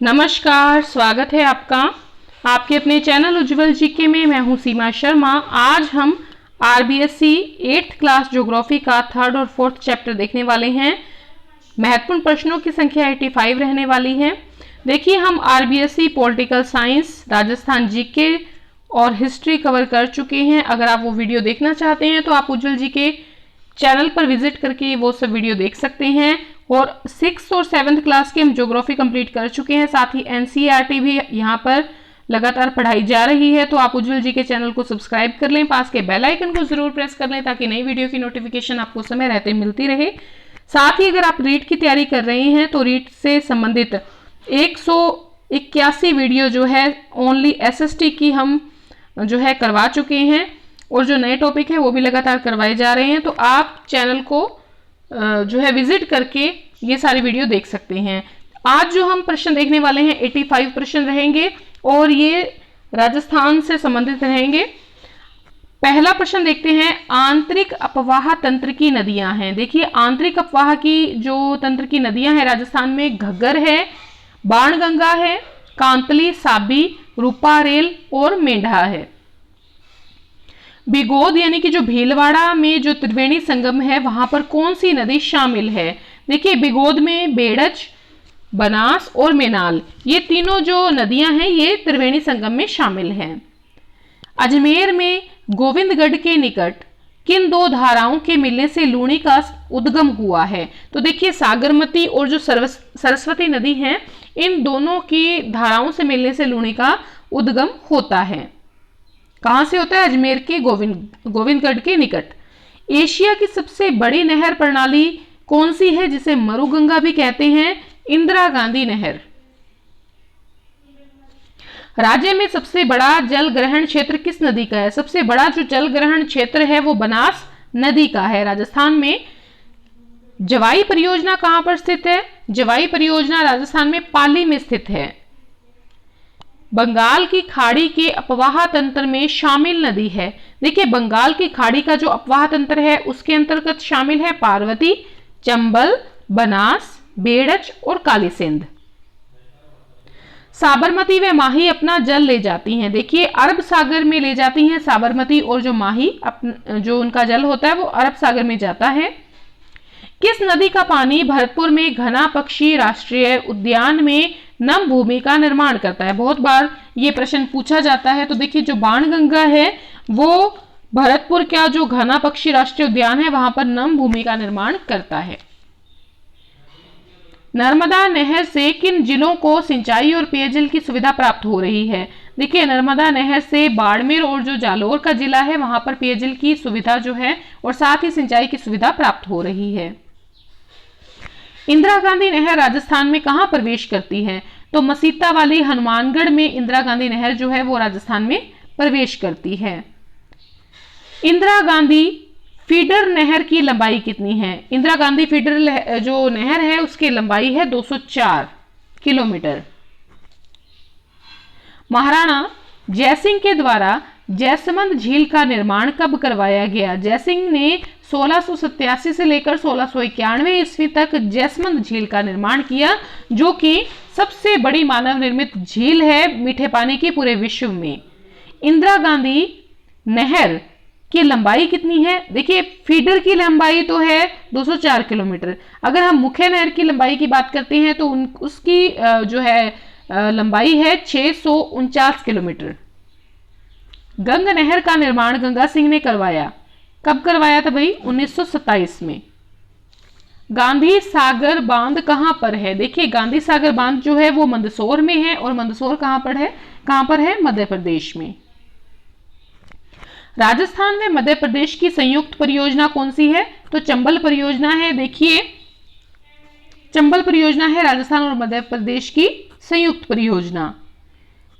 नमस्कार, स्वागत है आपका आपके अपने चैनल उज्जवल जीके में। मैं हूं सीमा शर्मा। आज हम आरबीएससी 8th क्लास ज्योग्राफी का 3rd और 4th चैप्टर देखने वाले हैं। महत्वपूर्ण प्रश्नों की संख्या 85 रहने वाली है। देखिए, हम RBSC political science, Rajasthan GK और हिस्ट्री कवर कर चुके हैं। अगर आप वो वीडियो देखना चाहते हैं तो आप उज्जवल जीके चैनल पर विजिट करके वो सब वीडियो देख सकते हैं। और 6th और 7th क्लास की हम ज्योग्राफी कंप्लीट कर चुके हैं। साथ ही एनसीईआरटी भी यहाँ पर लगातार पढ़ाई जा रही है। तो आप उज्जवल जी के चैनल को सब्सक्राइब कर लें, पास के बेल आइकन को जरूर प्रेस कर लें ताकि नई वीडियो की नोटिफिकेशन आपको समय रहते मिलती रहे। साथ ही अगर आप रीट की तैयारी कर रहे हैं तो रीट से संबंधित 181 वीडियो जो है ओनली एसएसटी की हम जो है करवा चुके हैं और जो नए टॉपिक है वो भी लगातार करवाए जा रहे हैं। तो आप चैनल को जो है विजिट करके ये सारी वीडियो देख सकते हैं। आज जो हम प्रश्न देखने वाले हैं 85 प्रश्न रहेंगे और ये राजस्थान से संबंधित रहेंगे। पहला प्रश्न देखते हैं, आंतरिक अपवाह तंत्र की नदियां हैं। देखिए, आंतरिक अपवाह की जो तंत्र की नदियां हैं राजस्थान में घग्गर है, बाणगंगा है, कांतली, साबी, रूपारेल और मेंढा है। बिगोद यानी कि जो भीलवाड़ा में जो त्रिवेणी संगम है वहां पर कौन सी नदी शामिल है? देखिए, बिगोद में बेड़च, बनास और मेनाल, ये तीनों जो नदियां हैं ये त्रिवेणी संगम में शामिल हैं। अजमेर में गोविंदगढ़ के निकट किन दो धाराओं के मिलने से लूणी का उद्गम हुआ है? तो देखिए, सागरमती और जो सरस्वती नदी है इन दोनों की धाराओं से मिलने से लूणी का उद्गम होता है। कहां से होता है? अजमेर के गोविंदगढ़ के निकट। एशिया की सबसे बड़ी नहर प्रणाली कौन सी है जिसे मरुगंगा भी कहते हैं? इंदिरा गांधी नहर। राज्य में सबसे बड़ा जल ग्रहण क्षेत्र किस नदी का है? सबसे बड़ा जो जल ग्रहण क्षेत्र है वो बनास नदी का है राजस्थान में। जवाई परियोजना कहां पर स्थित है? जवाई परियोजना राजस्थान में पाली में स्थित है। बंगाल की खाड़ी के अपवाह तंत्र में शामिल नदी है। देखिए, बंगाल की खाड़ी का जो अपवाह तंत्र है उसके अंतर्गत शामिल है पार्वती, चंबल, बनास, बेड़च और काली सिंध। साबरमती व माही अपना जल ले जाती हैं। देखिए, अरब सागर में ले जाती हैं साबरमती और जो माही जो उनका जल होता है वो अरब सागर में जाता है। किस नदी का पानी भरतपुर में घना पक्षी राष्ट्रीय उद्यान में नम भूमि का निर्माण करता है? बहुत बार ये प्रश्न पूछा जाता है। तो देखिए, जो बाणगंगा है वो भरतपुर का जो घना पक्षी राष्ट्रीय उद्यान है वहां पर नम भूमि का निर्माण करता है। नर्मदा नहर से किन जिलों को सिंचाई और पेयजल की सुविधा प्राप्त हो रही है? देखिए, नर्मदा नहर से बाड़मेर और जो जालोर का जिला है वहां पर पेयजल की सुविधा जो है और साथ ही सिंचाई की सुविधा प्राप्त हो रही है। इंदिरा गांधी नहर राजस्थान में कहां प्रवेश करती है? तो मसीता वाली हनुमानगढ़ में इंदिरा गांधी नहर जो है वो राजस्थान में प्रवेश करती है। इंदिरा गांधी फीडर नहर की लंबाई कितनी है? इंदिरा गांधी फीडर जो नहर है उसकी लंबाई है 204 किलोमीटर। महाराणा जयसिंह के द्वारा जयसमंद झील का निर्माण कब करवाया गया? जयसिंह ने 1687 से लेकर 1691 ईस्वी तक जयसमंद झील का निर्माण किया, जो कि सबसे बड़ी मानव निर्मित झील है मीठे पानी की पूरे विश्व में। इंदिरा गांधी नहर की लंबाई कितनी है? देखिए, फीडर की लंबाई तो है 204 किलोमीटर। अगर हम मुख्य नहर की लंबाई की बात करते हैं तो उसकी जो है लंबाई है 649 किलोमीटर। गंग नहर का निर्माण गंगा सिंह ने करवाया। कब करवाया था भाई? 1927 में। गांधी सागर बांध कहां पर है? देखिए, गांधी सागर बांध जो है वो मंदसौर में है और मंदसौर कहां पर है? मध्य प्रदेश में। राजस्थान में मध्य प्रदेश की संयुक्त परियोजना कौन सी है? तो चंबल परियोजना है। देखिए, चंबल परियोजना है राजस्थान और मध्य प्रदेश की संयुक्त परियोजना।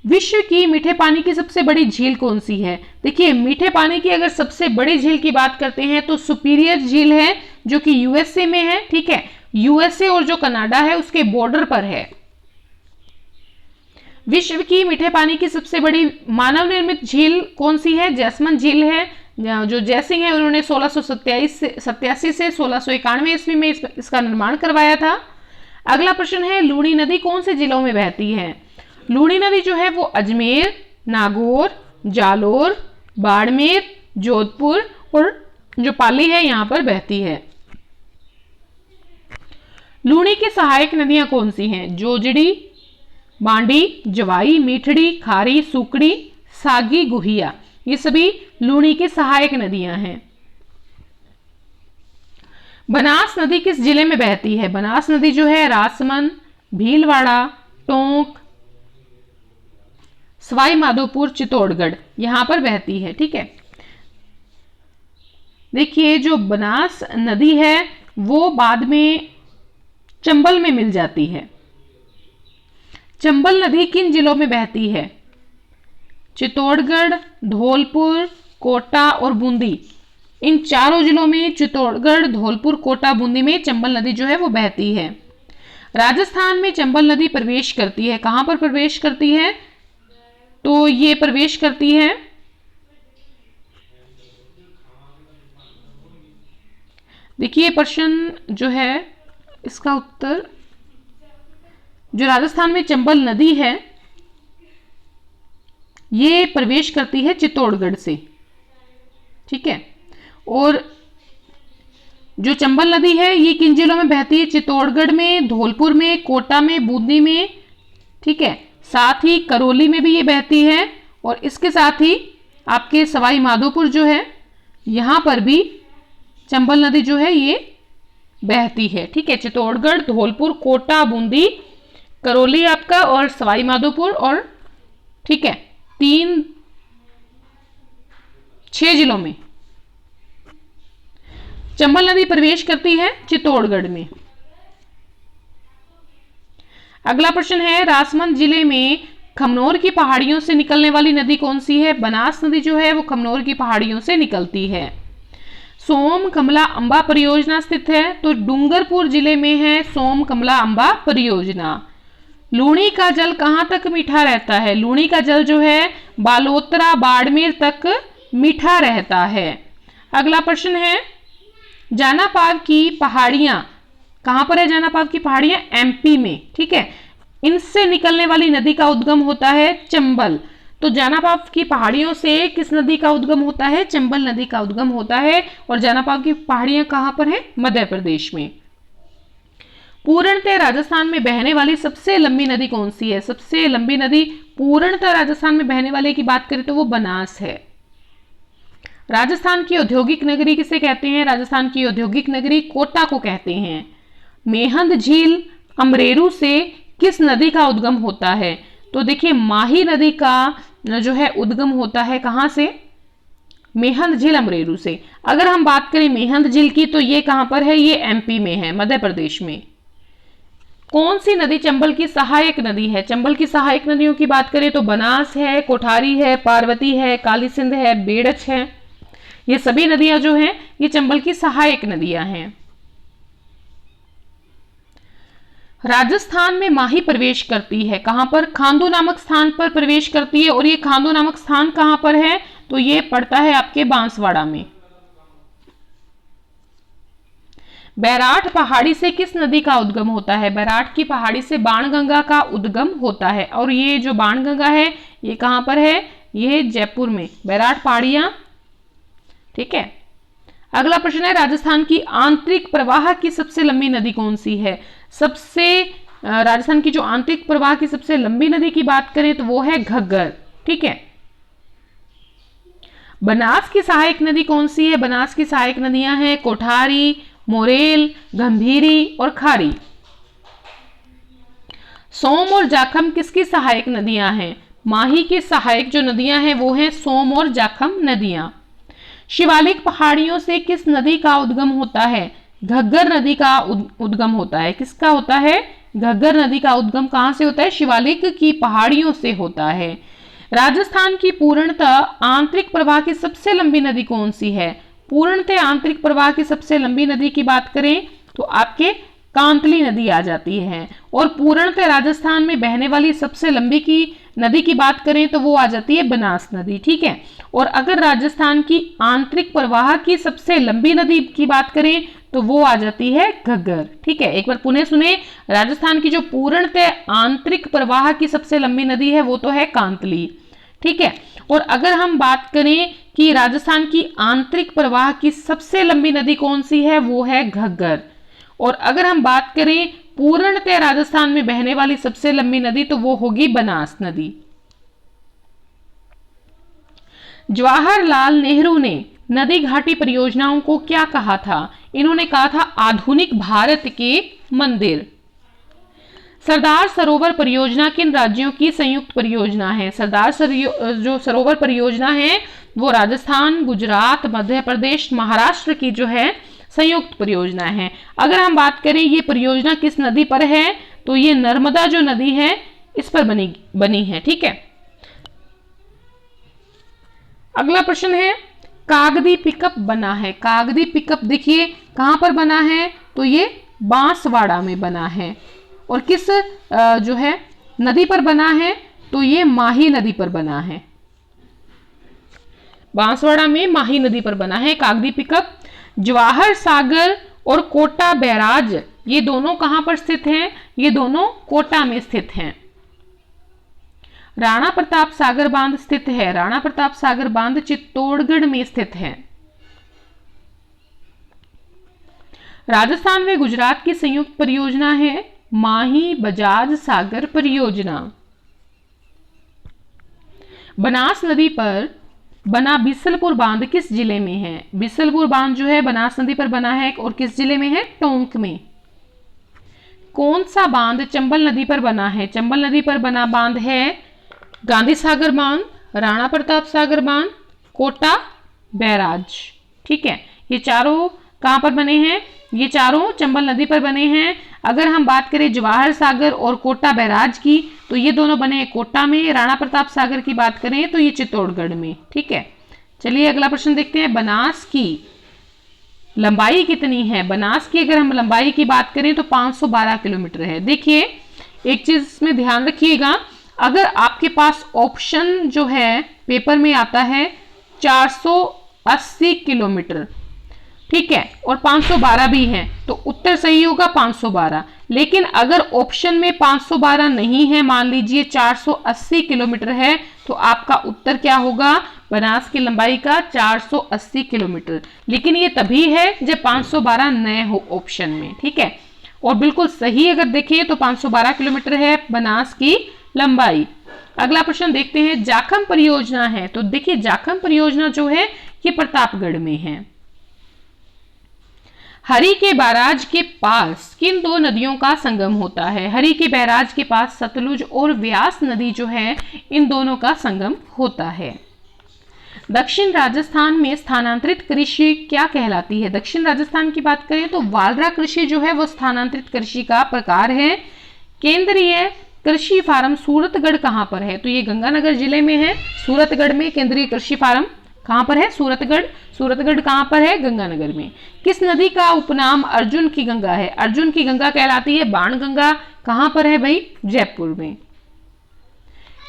विश्व की मीठे पानी की सबसे बड़ी झील कौन सी है? देखिए, मीठे पानी की अगर सबसे बड़ी झील की बात करते हैं तो सुपीरियर झील है जो कि यूएसए में है। ठीक है, यूएसए और जो कनाडा है उसके बॉर्डर पर है। विश्व की मीठे पानी की सबसे बड़ी मानव निर्मित झील कौन सी है? जयसमंद झील है। जो जयसिंह है उन्होंने 1687 से 1691 ईस्वी में इसका निर्माण करवाया था। अगला प्रश्न है, लूणी नदी कौन से जिलों में बहती है? लूणी नदी जो है वो अजमेर, नागौर, जालोर, बाड़मेर, जोधपुर और जो पाली है यहां पर बहती है। लूणी की सहायक नदियां कौन सी हैं? जोजड़ी, बांडी, जवाई, मीठड़ी, खारी, सुकड़ी, सागी, गुहिया, ये सभी लूणी की सहायक नदियां हैं। बनास नदी किस जिले में बहती है? बनास नदी जो है राजसमंद, भीलवाड़ा, टोंक, सवाई माधोपुर, चित्तौड़गढ़ यहां पर बहती है। ठीक है, देखिए जो बनास नदी है वो बाद में चंबल में मिल जाती है। चंबल नदी किन जिलों में बहती है? चित्तौड़गढ़, धौलपुर, कोटा और बूंदी, इन चारों जिलों में चित्तौड़गढ़, धौलपुर, कोटा, बूंदी में चंबल नदी जो है वो बहती है। राजस्थान में चंबल नदी प्रवेश करती है, कहां पर प्रवेश करती है? तो ये प्रवेश करती है देखिए प्रश्न जो है इसका उत्तर, जो राजस्थान में चंबल नदी है ये प्रवेश करती है चित्तौड़गढ़ से। ठीक है, और जो चंबल नदी है ये किन जिलों में बहती है? चित्तौड़गढ़ में, धौलपुर में, कोटा में, बूंदी में। ठीक है, साथ ही करौली में भी ये बहती है और इसके साथ ही आपके सवाई माधोपुर जो है यहां पर भी चंबल नदी जो है ये बहती है। ठीक है, चित्तौड़गढ़, धौलपुर, कोटा, बूंदी, करौली आपका और सवाई माधोपुर, और ठीक है 6 जिलों में चंबल नदी प्रवेश करती है चित्तौड़गढ़ में। अगला प्रश्न है, राजसमंद जिले में खमनोर की पहाड़ियों से निकलने वाली नदी कौन सी है? बनास नदी जो है वो खमनोर की पहाड़ियों से निकलती है। सोम कमला अंबा परियोजना स्थित है, तो डूंगरपुर जिले में है सोम कमला अंबा परियोजना। लूणी का जल कहां तक मीठा रहता है? लूणी का जल जो है बालोतरा, बाड़मेर तक मीठा रहता है। अगला प्रश्न है, जानापाव की पहाड़ियां कहां पर है? जानापाव की पहाड़ियां एमपी में। ठीक है, इनसे निकलने वाली नदी का उद्गम होता है चंबल। तो जानापाव की पहाड़ियों से किस नदी का उद्गम होता है? चंबल नदी का उद्गम होता है। और जानापाव की पहाड़ियां कहां पर है? मध्य प्रदेश में। पूर्णतः राजस्थान में बहने वाली सबसे लंबी नदी कौन सी है? सबसे लंबी नदी पूर्णतः राजस्थान में बहने वाले की बात करें तो वो बनास है। राजस्थान की औद्योगिक नगरी किसे कहते हैं? राजस्थान की औद्योगिक नगरी कोटा को कहते हैं। मेहंद झील अमरेरू से किस नदी का उद्गम होता है? तो देखिए माही नदी का जो है उद्गम होता है कहां से? मेहंद झील अमरेरू से। अगर हम बात करें मेहंद झील की तो ये कहां पर है? ये एमपी में है, मध्य प्रदेश में। कौन सी नदी चंबल की सहायक नदी है? चंबल की सहायक नदियों की बात करें तो बनास है, कोठारी है, पार्वती है, काली सिंध है, बेड़च है। ये सभी नदियां जो हैं ये चंबल की सहायक नदियां हैं। राजस्थान में माही प्रवेश करती है कहां पर? खांदू नामक स्थान पर प्रवेश करती है। और ये खांदू नामक स्थान कहां पर है? तो ये पड़ता है आपके बांसवाड़ा में। बैराठ पहाड़ी से किस नदी का उद्गम होता है? बैराठ की पहाड़ी से बाणगंगा का उद्गम होता है। और ये जो बाणगंगा है ये कहां पर है? ये जयपुर में, बैराठ पहाड़ियां। ठीक है, अगला प्रश्न है, राजस्थान की आंतरिक प्रवाह की सबसे लंबी नदी कौन सी है? राजस्थान की जो आंतरिक प्रवाह की सबसे लंबी नदी की बात करें तो वो है घग्गर। ठीक है, बनास की सहायक नदी कौन सी है? बनास की सहायक नदियां हैं कोठारी, मोरेल, गंभीरी और खारी। सोम और जाखम किसकी सहायक नदियां हैं? माही की सहायक जो नदियां हैं वो हैं सोम और जाखम नदियां। शिवालिक पहाड़ियों से किस नदी का उद्गम होता है? घग्गर नदी का उद्गम होता है। किसका होता है? घग्गर नदी का उद्गम कहां से होता है? शिवालिक की पहाड़ियों से होता है। राजस्थान की पूर्णतः आंतरिक प्रवाह की सबसे लंबी नदी कौन सी है? पूर्णतः आंतरिक प्रवाह की सबसे लंबी नदी की बात करें तो आपके कांतली नदी आ जाती है। और पूर्णतः राजस्थान में बहने वाली सबसे लंबी की नदी की बात करें तो वो आ जाती है बनास नदी। ठीक है, और अगर राजस्थान की आंतरिक प्रवाह की सबसे लंबी नदी की बात करें तो वो आ जाती है घग्गर। ठीक है, एक बार पुनः सुने, राजस्थान की जो पूर्णतः आंतरिक प्रवाह की सबसे लंबी नदी है वो तो है कांतली। ठीक है, और अगर हम बात करें कि राजस्थान की आंतरिक प्रवाह की सबसे लंबी नदी कौन सी है, वो है घग्गर। और अगर हम बात करें पूर्णतः राजस्थान में बहने वाली सबसे लंबी नदी तो वो होगी बनास नदी। जवाहरलाल नेहरू ने नदी घाटी परियोजनाओं को क्या कहा था? इन्होंने कहा था आधुनिक भारत के मंदिर। सरदार सरोवर परियोजना किन राज्यों की संयुक्त परियोजना है? जो सरोवर परियोजना है वो राजस्थान, गुजरात, मध्य प्रदेश, महाराष्ट्र की जो है संयुक्त परियोजना है। अगर हम बात करें ये परियोजना किस नदी पर है, तो ये नर्मदा जो नदी है इस पर बनी है। ठीक है, अगला प्रश्न है कागदी पिकअप बना है। कागदी पिकअप देखिए कहां पर बना है, तो ये बांसवाड़ा में बना है। और किस जो है नदी पर बना है, तो ये माही नदी पर बना है। बांसवाड़ा में माही नदी पर बना है कागदी पिकअप। जवाहर सागर और कोटा बैराज ये दोनों कहां पर स्थित हैं? ये दोनों कोटा में स्थित हैं। राणा प्रताप सागर बांध स्थित है। राणा प्रताप सागर बांध चित्तौड़गढ़ में स्थित है। राजस्थान व गुजरात की संयुक्त परियोजना है माही बजाज सागर परियोजना। बनास नदी पर बना बिसलपुर बांध किस जिले में है? बिसलपुर बांध जो है बनास नदी पर बना है और किस जिले में है? टोंक में। कौन सा बांध चंबल नदी पर बना है? चंबल नदी पर बना बांध है गांधी सागर बांध, राणा प्रताप सागर बांध, कोटा बैराज। ठीक है, ये चारों कहां पर बने हैं? ये चारों चंबल नदी पर बने हैं। अगर हम बात करें जवाहर सागर और कोटा बैराज की, तो ये दोनों बने हैं कोटा में। राणा प्रताप सागर की बात करें तो ये चित्तौड़गढ़ में। ठीक है, चलिए अगला प्रश्न देखते हैं। बनास की लंबाई कितनी है? बनास की अगर हम लंबाई की बात करें तो 512 किलोमीटर है। देखिए एक चीज में ध्यान रखिएगा, अगर आपके पास ऑप्शन जो है पेपर में आता है 480 किलोमीटर, ठीक है, और 512 भी है, तो उत्तर सही होगा 512। लेकिन अगर ऑप्शन में 512 नहीं है, मान लीजिए 480 किलोमीटर है, तो आपका उत्तर क्या होगा? बनास की लंबाई का 480 किलोमीटर। लेकिन ये तभी है जब 512 न हो ऑप्शन में। ठीक है, और बिल्कुल सही अगर देखें तो 512 किलोमीटर है बनास की लंबाई। अगला प्रश्न देखते हैं। जाखम परियोजना है, तो देखिए जाखम परियोजना जो है ये प्रतापगढ़ में है। हरि के बैराज के पास किन दो नदियों का संगम होता है? हरि के बैराज के पास सतलुज और व्यास नदी जो है इन दोनों का संगम होता है। दक्षिण राजस्थान में स्थानांतरित कृषि क्या कहलाती है? दक्षिण राजस्थान की बात करें तो वालरा कृषि जो है वो स्थानांतरित कृषि का प्रकार है। केंद्रीय कृषि फार्म सूरतगढ़ कहां पर है? तो ये गंगानगर जिले में है। सूरतगढ़ में केंद्रीय कृषि फार्म कहां पर है? सूरतगढ़। सूरतगढ़ कहां पर है? गंगानगर में। किस नदी का उपनाम अर्जुन की गंगा है? अर्जुन की गंगा कहलाती है बाणगंगा। कहां पर है भाई? जयपुर में।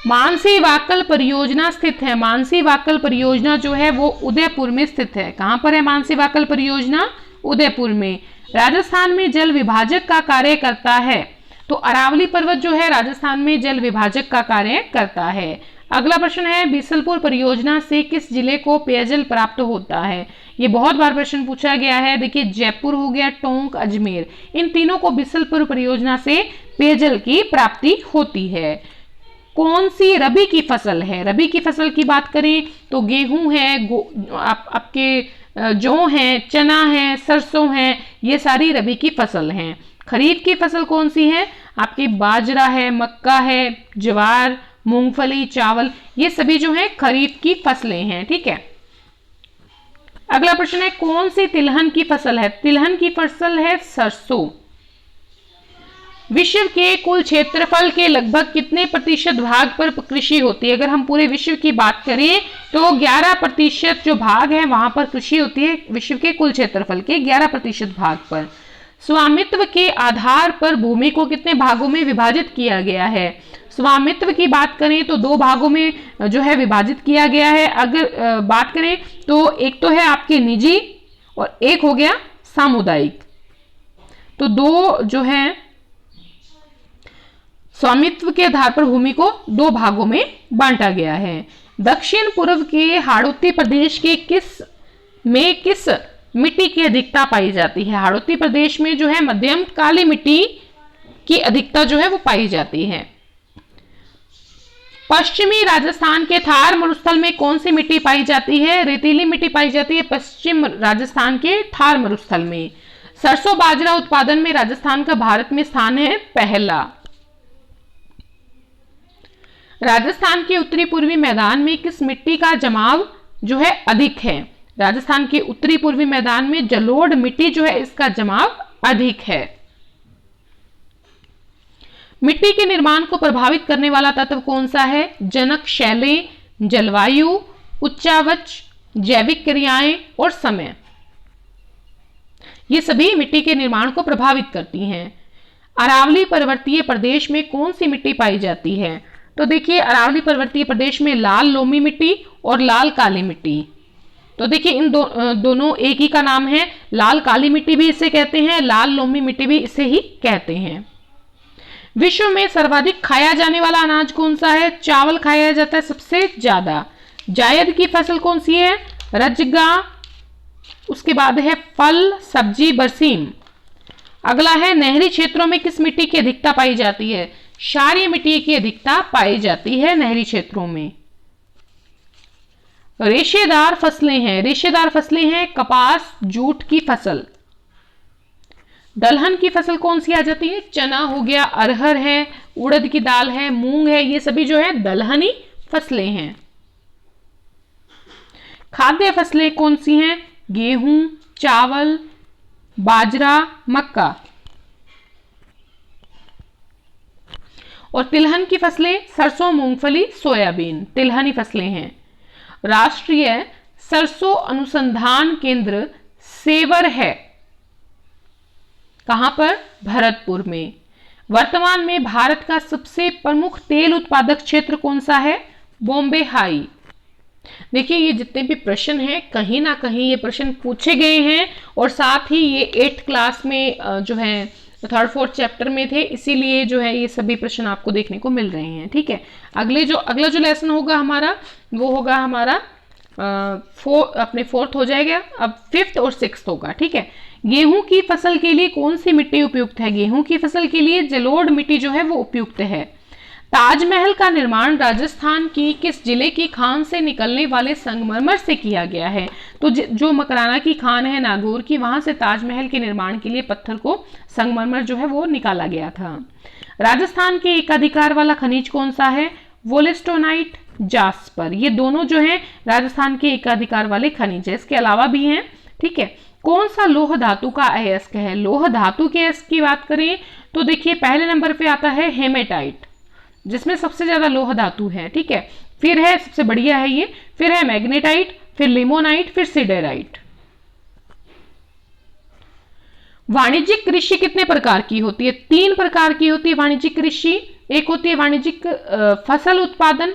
मानसी वाकल परियोजना स्थित है। मानसी वाकल परियोजना जो है वो उदयपुर में स्थित है। कहां पर है मानसी वाकल परियोजना? उदयपुर में। राजस्थान में जल विभाजक का कार्य करता है, तो अरावली पर्वत जो है राजस्थान में जल विभाजक का कार्य करता है। अगला प्रश्न है बिसलपुर परियोजना से किस जिले को पेयजल प्राप्त होता है? ये बहुत बार प्रश्न पूछा गया है। देखिए जयपुर हो गया, टोंक, अजमेर, इन तीनों को बिसलपुर परियोजना से पेयजल की प्राप्ति होती है। कौन सी रबी की फसल है? रबी की फसल की बात करें तो गेहूं है, आपके जौ है, चना है, सरसों है, ये सारी रबी की फसल हैं। खरीफ की फसल कौन सी है? आपकी बाजरा है, मक्का है, ज्वार, मूंगफली, चावल, ये सभी जो है खरीफ की फसलें हैं। ठीक है, अगला प्रश्न है कौन सी तिलहन की फसल है? तिलहन की फसल है सरसों। विश्व के कुल क्षेत्रफल के लगभग कितने प्रतिशत भाग पर कृषि होती है? अगर हम पूरे विश्व की बात करें तो 11% जो भाग है वहां पर कृषि होती है। विश्व के कुल क्षेत्रफल के 11% भाग पर। स्वामित्व के आधार पर भूमि को कितने भागों में विभाजित किया गया है? स्वामित्व की बात करें तो 2 भागों में जो है विभाजित किया गया है। अगर बात करें तो एक तो है आपके निजी और एक हो गया सामुदायिक। तो दो जो है स्वामित्व के आधार पर भूमि को दो भागों में बांटा गया है। दक्षिण पूर्व के हाड़ौती प्रदेश के किस मिट्टी की अधिकता पाई जाती है? हाड़ौती प्रदेश में जो है मध्यम काली मिट्टी की अधिकता जो है वो पाई जाती है। पश्चिमी राजस्थान के थार मरुस्थल में कौन सी मिट्टी पाई जाती है? रेतीली मिट्टी पाई जाती है पश्चिम राजस्थान के थार मरुस्थल में। सरसों बाजरा उत्पादन में राजस्थान का भारत में स्थान है पहला। राजस्थान के उत्तरी पूर्वी मैदान में किस मिट्टी का जमाव जो है अधिक है? राजस्थान के उत्तरी पूर्वी मैदान में जलोढ़ मिट्टी जो है इसका जमाव अधिक है। मिट्टी के निर्माण को प्रभावित करने वाला तत्व कौन सा है? जनक शैलें, जलवायु, उच्चावच, जैविक क्रियाएं और समय। ये सभी मिट्टी के निर्माण को प्रभावित करती हैं। अरावली पर्वतीय प्रदेश में कौन सी मिट्टी पाई जाती है? तो देखिए अरावली पर्वतीय प्रदेश में लाल लोमी मिट्टी और लाल काली मिट्टी। तो देखिए इन दोनों एक ही का नाम है। लाल काली मिट्टी भी इसे कहते हैं, लाल लोमी मिट्टी भी इसे ही कहते हैं। विश्व में सर्वाधिक खाया जाने वाला अनाज कौन सा है? चावल खाया जाता है सबसे ज्यादा। जायद की फसल कौन सी है? रजगा। उसके बाद है फल सब्जी बरसीम। अगला है नहरी क्षेत्रों में किस मिट्टी की अधिकता पाई जाती है? क्षारीय मिट्टी की अधिकता पाई जाती है नहरी क्षेत्रों में। रेशेदार फसलें हैं, रेशेदार फसलें हैं कपास, जूट की फसल। दलहन की फसल कौन सी आ जाती है? चना हो गया, अरहर है, उड़द की दाल है, मूंग है, ये सभी जो है दलहनी फसलें हैं। खाद्य फसलें कौन सी हैं? गेहूं, चावल, बाजरा, मक्का। और तिलहन की फसलें सरसों, मूंगफली, सोयाबीन, तिलहनी फसलें हैं। राष्ट्रीय सरसों अनुसंधान केंद्र सेवर है कहां पर? भरतपुर में। वर्तमान में भारत का सबसे प्रमुख तेल उत्पादक क्षेत्र कौन सा है? बॉम्बे हाई। देखिए ये जितने भी प्रश्न हैं कहीं ना कहीं ये प्रश्न पूछे गए हैं और साथ ही ये 8th क्लास में जो है 3rd 4th चैप्टर में थे, इसीलिए जो है ये सभी प्रश्न आपको देखने को मिल रहे हैं। ठीक है, अगला जो लेसन होगा हमारा वो होगा हमारा अपने 4th हो जाएगा, अब 5th और 6th होगा। ठीक है, गेहूं की फसल के लिए कौन सी मिट्टी उपयुक्त है? गेहूं की फसल के लिए जलोढ़ मिट्टी जो है वो उपयुक्त है। ताजमहल का निर्माण राजस्थान की किस जिले की खान से निकलने वाले संगमरमर से किया गया है? तो जो मकराना की खान है नागौर की, वहां से ताजमहल के निर्माण के लिए पत्थर को संगमरमर जो है वो निकाला गया था। राजस्थान के एकाधिकार वाला खनिज कौन सा है? Wollastonite, jasper. ये दोनों जो है राजस्थान के एकाधिकार वाले खनिज है। इसके अलावा भी हैं। ठीक है, कौन सा लोह धातु का अयस्क है? लोह धातु के अयस्क की बात करें तो देखिए पहले नंबर पे आता है हेमेटाइट, जिसमें सबसे ज्यादा लोह धातु है। ठीक है, फिर है सबसे बढ़िया है ये, फिर है मैग्नेटाइट, फिर लिमोनाइट, फिर सिडेराइट। वाणिज्यिक कृषि कितने प्रकार की होती है? 3 प्रकार की होती है वाणिज्यिक कृषि। एक होती है वाणिज्यिक फसल उत्पादन,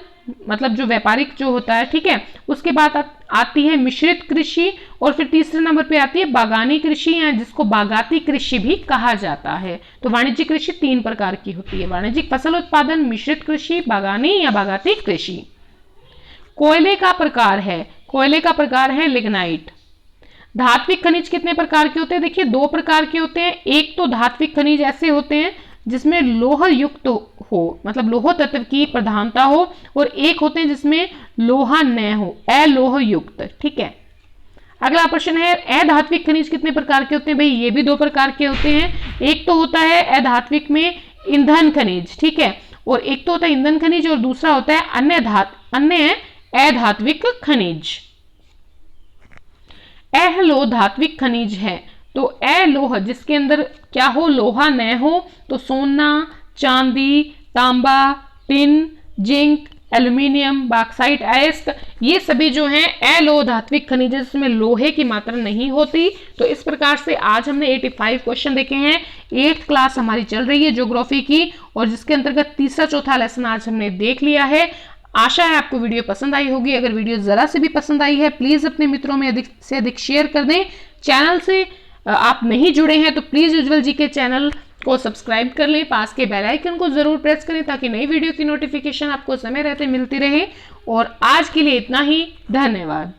मतलब जो व्यापारिक जो होता है। ठीक है, उसके बाद आती है मिश्रित कृषि और फिर तीसरे नंबर पे आती है बागानी कृषि, या जिसको बागाती कृषि भी कहा जाता है। तो वाणिज्यिक कृषि 3 प्रकार की होती है, वाणिज्यिक फसल उत्पादन, मिश्रित कृषि, बागानी या बागाती कृषि। कोयले का प्रकार है, कोयले का प्रकार है लिग्नाइट। धात्विक खनिज कितने प्रकार के होते हैं? देखिए 2 प्रकार के होते हैं। एक तो धात्विक खनिज ऐसे होते हैं जिसमें लोह युक्त हो, मतलब लोह तत्व की प्रधानता हो, और एक होते हैं जिसमें लोहा न हो, अलोह युक्त। ठीक है, अगला प्रश्न है अधात्विक खनिज कितने प्रकार के होते हैं? भाई ये भी 2 प्रकार के होते हैं। एक तो होता है अधात्विक में ईंधन खनिज, ठीक है, और एक तो होता है ईंधन खनिज और दूसरा होता है अन्य अधात्विक खनिज। अलोह धात्विक खनिज है तो अलोह जिसके अंदर क्या हो, लोहा न हो, तो सोना, चांदी, तांबा, टिन, जिंक, एल्यूमिनियम, बॉक्साइट, अयस्क, ये सभी जो हैं अलोह धात्विक खनिज जिसमें लोहे की मात्रा नहीं होती। तो इस प्रकार से आज हमने 85 क्वेश्चन देखे हैं। 8th क्लास हमारी चल रही है ज्योग्राफी की, और जिसके अंतर्गत तीसरा चौथा लेसन आज हमने देख लिया है। आशा है आपको वीडियो पसंद आई होगी। अगर वीडियो जरा से भी पसंद आई है प्लीज अपने मित्रों में अधिक से अधिक शेयर कर दें। चैनल से आप नहीं जुड़े हैं तो प्लीज़ उज्जवल जी के चैनल को सब्सक्राइब कर लें, पास के बेल आइकन को ज़रूर प्रेस करें ताकि नई वीडियो की नोटिफिकेशन आपको समय रहते मिलती रहे। और आज के लिए इतना ही, धन्यवाद।